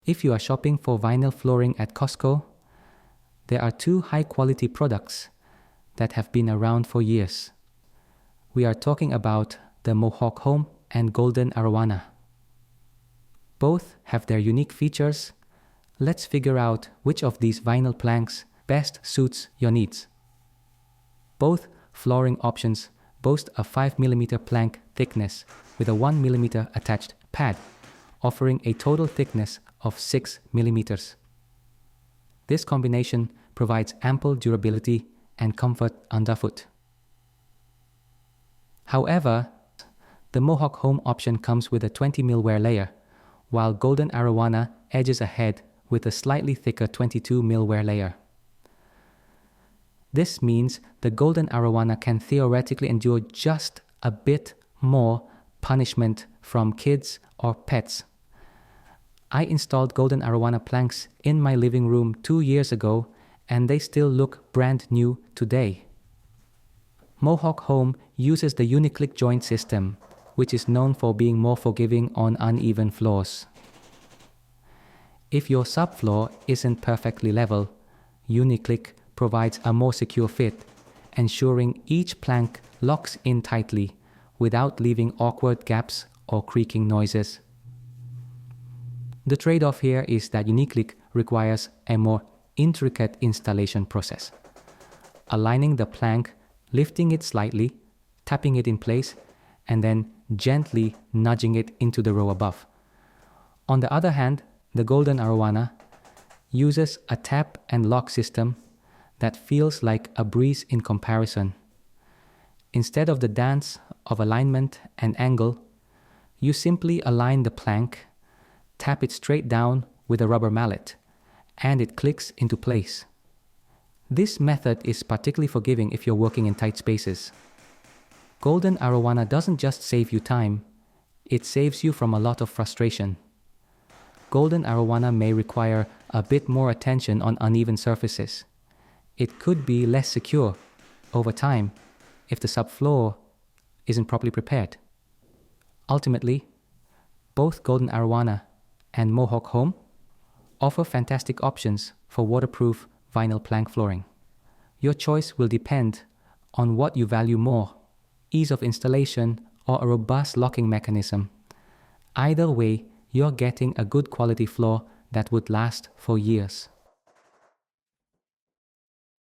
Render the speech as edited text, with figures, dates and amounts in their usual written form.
If you are shopping for vinyl flooring at Costco, there are two high-quality products that have been around for years. We are talking about the Mohawk Home and Golden Arowana. Both have their unique features. Let's figure out which of these vinyl planks best suits your needs. Both flooring options boast a 5mm plank thickness with a 1mm attached pad, offering a total thickness of 6mm. This combination provides ample durability and comfort underfoot. However, the Mohawk Home option comes with a 20mm wear layer, while Golden Arowana edges ahead with a slightly thicker 22mm wear layer. This means the Golden Arowana can theoretically endure just a bit more punishment from kids or pets. I installed Golden Arowana planks in my living room 2 years ago, and they still look brand new today. Mohawk Home uses the Uniclick joint system, which is known for being more forgiving on uneven floors. If your subfloor isn't perfectly level, Uniclick provides a more secure fit, ensuring each plank locks in tightly without leaving awkward gaps or creaking noises. The trade-off here is that Uniclick requires a more intricate installation process. Aligning the plank, lifting it slightly, tapping it in place, and then gently nudging it into the row above. On the other hand, the Golden Arowana uses a tap and lock system that feels like a breeze in comparison. Instead of the dance of alignment and angle, you simply align the plank, tap it straight down with a rubber mallet, and it clicks into place. This method is particularly forgiving if you're working in tight spaces. Golden Arowana doesn't just save you time, it saves you from a lot of frustration. Golden Arowana may require a bit more attention on uneven surfaces. It could be less secure over time if the subfloor isn't properly prepared. Ultimately, both Golden Arowana and Mohawk Home offer fantastic options for waterproof vinyl plank flooring. Your choice will depend on what you value more, ease of installation or a robust locking mechanism. Either way, you're getting a good quality floor that would last for years.